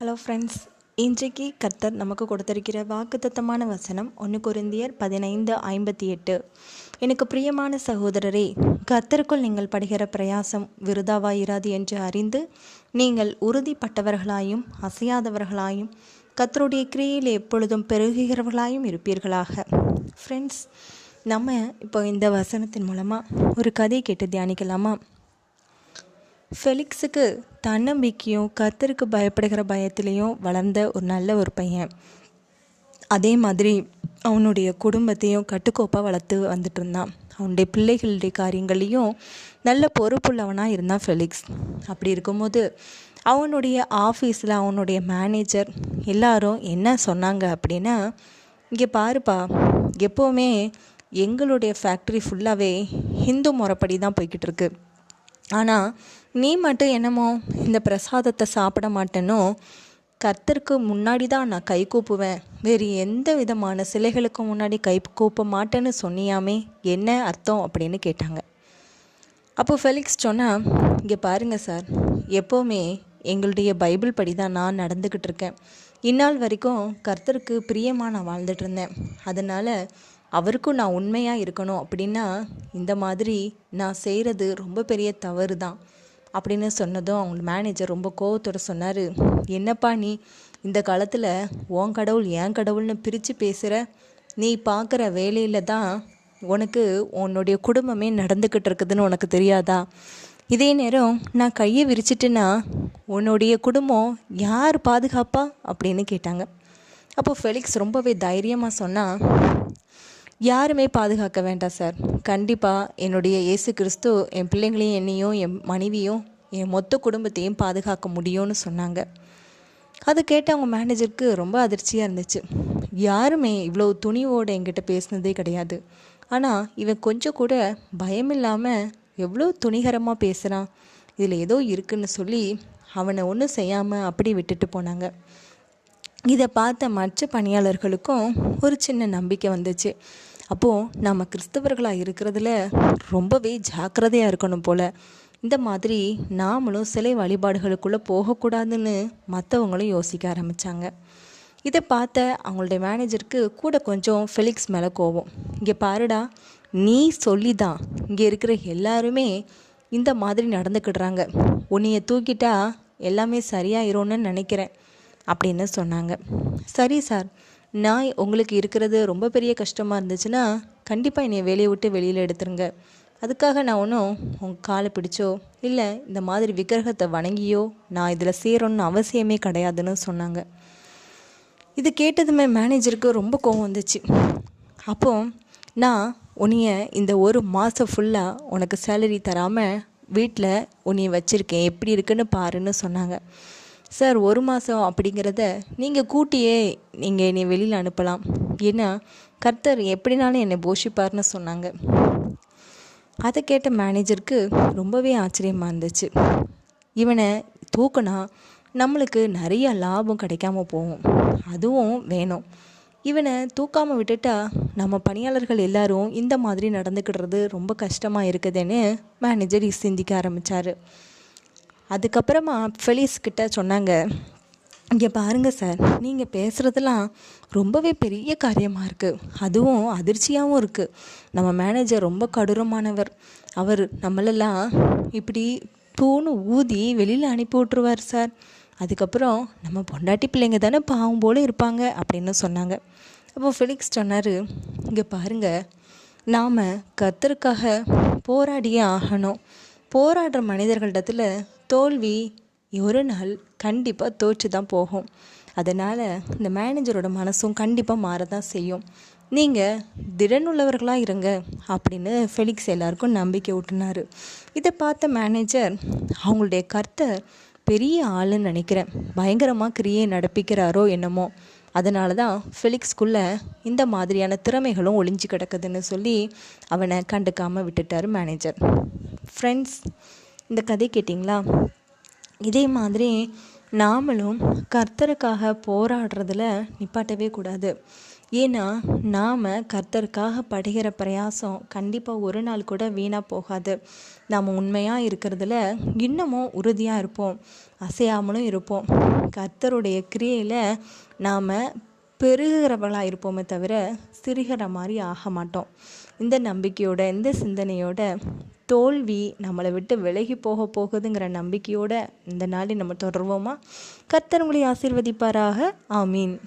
Hello friends, இன்றைக்கு கர்த்தர் நமக்கு கொடுத்திருக்கிற வாக்குத்தத்தமான வசனம் 1 கொரிந்தியர் 15:58. எனக்கு பிரியமான சகோதரரே, கர்த்தருக்குள் நீங்கள் படுகிற பிரயாசம் விருதாவாயிராது என்று அறிந்து நீங்கள் உறுதிப்பட்டவர்களாயும் அசையாதவர்களாயும் கர்த்தருடைய கிரியையில் எப்பொழுதும் பெருகுகிறவர்களாயும் இருப்பீர்களாக. ஃப்ரெண்ட்ஸ், நம்ம இப்போ இந்த வசனத்தின் மூலமாக ஒரு கதை கேட்டு தியானிக்கலாமா? ஃபெலிக்ஸுக்கு தன்னம்பிக்கையும் கர்த்தருக்கு பயப்படுகிற பயத்திலையும் வளர்ந்த ஒரு நல்ல ஒரு பையன். அதே மாதிரி அவனுடைய குடும்பத்தையும் கட்டுக்கோப்பாக வளர்த்து வந்துட்டு இருந்தான். அவனுடைய பிள்ளைகளுடைய காரியங்களையும் நல்ல பொறுப்புள்ளவனாக இருந்தான் ஃபெலிக்ஸ். அப்படி இருக்கும்போது அவனுடைய ஆஃபீஸில் அவனுடைய மேனேஜர் எல்லாரும் என்ன சொன்னாங்க அப்படின்னா, இங்கே பாருப்பா, எப்போவுமே எங்களுடைய ஃபேக்ட்ரி ஃபுல்லாகவே ஹிந்து முறைப்படி தான் போய்கிட்டு இருக்கு. ஆனால் நீ மட்டும் என்னமோ இந்த பிரசாதத்தை சாப்பிட மாட்டேனோ, கர்த்தருக்கு முன்னாடி தான் நான் கை கூப்புவேன், வேறு எந்த விதமான சிலைகளுக்கு முன்னாடி கை கூப்ப மாட்டேன்னு சொன்னியாமே, என்ன அர்த்தம் அப்படின்னு கேட்டாங்க. அப்போ ஃபெலிக்ஸ் சொன்னால், இங்கே பாருங்கள் சார், எப்போவுமே எங்களுடைய பைபிள் படி தான் நான் நடந்துக்கிட்டு இருக்கேன். இந்நாள் வரைக்கும் கர்த்தருக்கு பிரியமாக நான் வாழ்ந்துட்டு இருந்தேன். அதனால் அவருக்கும் நான் உண்மையாக இருக்கணும் அப்படின்னா இந்த மாதிரி நான் செய்கிறது ரொம்ப பெரிய தவறு தான் அப்படின்னு சொன்னதும் அவங்க மேனேஜர் ரொம்ப கோவத்தோடு சொன்னார், என்னப்பா நீ இந்த காலத்தில் உன் கடவுள் என் கடவுள்னு பிரித்து பேசுகிற? நீ பார்க்குற வேலையில் தான் உனக்கு உன்னுடைய குடும்பமே நடந்துக்கிட்டு இருக்குதுன்னு உனக்கு தெரியாதா? இதே நேரம் நான் கையை விரிச்சிட்டுன்னா உன்னுடைய குடும்பம் யார் பாதுகாப்பா அப்படின்னு கேட்டாங்க. அப்போது ஃபெலிக்ஸ் ரொம்பவே தைரியமாக சொன்னால், யாருமே பாதுகாக்க வேண்டாம் சார், கண்டிப்பாக என்னுடைய இயேசு கிறிஸ்து என் பிள்ளைங்களையும் என்னையும் என் மனைவியும் என் மொத்த குடும்பத்தையும் பாதுகாக்க முடியும்னு சொன்னாங்க. அதை கேட்டு அவங்க மேனேஜருக்கு ரொம்ப அதிர்ச்சியாக இருந்துச்சு. யாருமே இவ்வளோ துணிவோடு என்கிட்ட பேசினதே கிடையாது. ஆனால் இவன் கொஞ்சம் கூட பயமில்லாமல் எவ்வளோ துணிகரமாக பேசுகிறான், இதில் ஏதோ இருக்குன்னு சொல்லி அவனை ஒன்றும் செய்யாமல் அப்படி விட்டுட்டு போனாங்க. இதை பார்த்த மற்ற பணியாளர்களுக்கும் ஒரு சின்ன நம்பிக்கை வந்துச்சு. அப்போது நம்ம கிறிஸ்தவர்களாக இருக்கிறதுல ரொம்பவே ஜாக்கிரதையாக இருக்கணும் போல். இந்த மாதிரி நாமளும் சிலை வழிபாடுகளுக்குள்ளே போகக்கூடாதுன்னு மற்றவங்களும் யோசிக்க ஆரம்பித்தாங்க. இதை பார்த்த அவங்களுடைய மேனேஜருக்கு கூட கொஞ்சம் ஃபெலிக்ஸ் மேலே கோபம். இங்கே பாருடா, நீ சொல்லி தான் இங்கே இருக்கிற எல்லாருமே இந்த மாதிரி நடந்துக்கிடுறாங்க, உன்னைய தூக்கிட்டா எல்லாமே சரியாயிரும்னு நினைக்கிறேன் அப்படின்னு சொன்னாங்க. சரி சார், நான் உங்களுக்கு இருக்கிறது ரொம்ப பெரிய கஷ்டமாக இருந்துச்சுன்னா கண்டிப்பாக என்னை வேலையை விட்டு வெளியில் எடுத்துருங்க. அதுக்காக நான் ஒன்றும் உங்கள் காலை பிடிச்சோ இல்லை இந்த மாதிரி விக்கிரகத்தை வணங்கியோ நான் இதில் சேரணும்னு அவசியமே கிடையாதுன்னு சொன்னாங்க. இது கேட்டதுமே மேனேஜருக்கு ரொம்ப கோவம் வந்துச்சு. அப்போது நான் உன்னைய இந்த ஒரு மாதம் ஃபுல்லாக உனக்கு சேலரி தராமல் வீட்டில் உன்னைய வச்சுருக்கேன், எப்படி இருக்குன்னு பாருன்னு சொன்னாங்க. சார், ஒரு மாதம் அப்படிங்கிறத நீங்கள் கூட்டியே நீங்கள் என்னை வெளியில் அனுப்பலாம், ஏன்னா கர்த்தர் எப்படினாலும் என்னை போஷிப்பார்னு சொன்னாங்க. அதை கேட்ட மேனேஜருக்கு ரொம்பவே ஆச்சரியமாக இருந்துச்சு. இவனை தூக்குனா நம்மளுக்கு நிறைய லாபம் கிடைக்காம போகும், அதுவும் வேணும். இவனை தூக்காமல் விட்டுட்டா நம்ம பணியாளர்கள் எல்லாரும் இந்த மாதிரி நடந்துக்கிடுறது ரொம்ப கஷ்டமாக இருக்குதுன்னு மேனேஜர் சிந்திக்க ஆரம்பித்தார். அதுக்கப்புறமா ஃபெலிக்ஸ் கிட்ட சொன்னாங்க, இங்கே பாருங்கள் சார், நீங்கள் பேசுகிறதெல்லாம் ரொம்பவே பெரிய காரியமாக இருக்குது, அதுவும் அதிர்ச்சியாகவும் இருக்குது. நம்ம மேனேஜர் ரொம்ப கொடூரமானவர். அவர் நம்மளெல்லாம் இப்படி தூணு ஊதி வெளியில் அனுப்பி விட்ருவார் சார். அதுக்கப்புறம் நம்ம பொண்டாட்டி பிள்ளைங்க தானே பாவம் போல் இருப்பாங்க அப்படின்னு சொன்னாங்க. அப்போ ஃபெலிக்ஸ் சொன்னார், இங்கே பாருங்கள், நாம் கர்த்தருக்காக போராடியே ஆகணும். போராடுற மனிதர்களிடத்தில் தோல்வி ஒரு நாள் கண்டிப்பாக தோற்று தான் போகும். அதனால் இந்த மேனேஜரோட மனசும் கண்டிப்பாக மாறதான் செய்யும். நீங்கள் திடனுள்ளவர்களாக இருங்க அப்படின்னு ஃபெலிக்ஸ் எல்லாருக்கும் நம்பிக்கை ஊட்டினார். இதை பார்த்த மேனேஜர், அவங்களுடைய கர்த்தர் பெரிய ஆளுன்னு நினைக்கிறேன், பயங்கரமாக கிரியை நடப்பிக்கிறாரோ என்னமோ, அதனால தான் ஃபெலிக்ஸ்குள்ளே இந்த மாதிரியான திறமைகளும் ஒளிஞ்சு கிடக்குதுன்னு சொல்லி அவனை கண்டுக்காமல் விட்டுட்டார் மேனேஜர். ஃப்ரெண்ட்ஸ், இந்த கதை கேட்டிங்களா? இதே மாதிரி நாமளும் கர்த்தருக்காக போராடுறதுல நிப்பாட்டவே கூடாது. ஏன்னா நாம் கர்த்தருக்காக படுகிற பிரயாசம் கண்டிப்பாக ஒரு நாள் கூட வீணாக போகாது. நாம் உண்மையாக இருக்கிறதுல இன்னமும் உறுதியாக இருப்போம். அசையாமலும் இருப்போம். கர்த்தருடைய கிரியையில் நாம் பெருகிறவர்களாக இருப்போமே தவிர சிறுகிற மாதிரி ஆக மாட்டோம். இந்த நம்பிக்கையோட, இந்த சிந்தனையோட, தோல்வி நம்மளை விட்டு விலகி போகுதுங்கிற நம்பிக்கையோட இந்த நாளை நம்ம தொடருவோமா? கர்த்தர் உங்களை ஆசீர்வதிப்பாராக. ஆமீன்.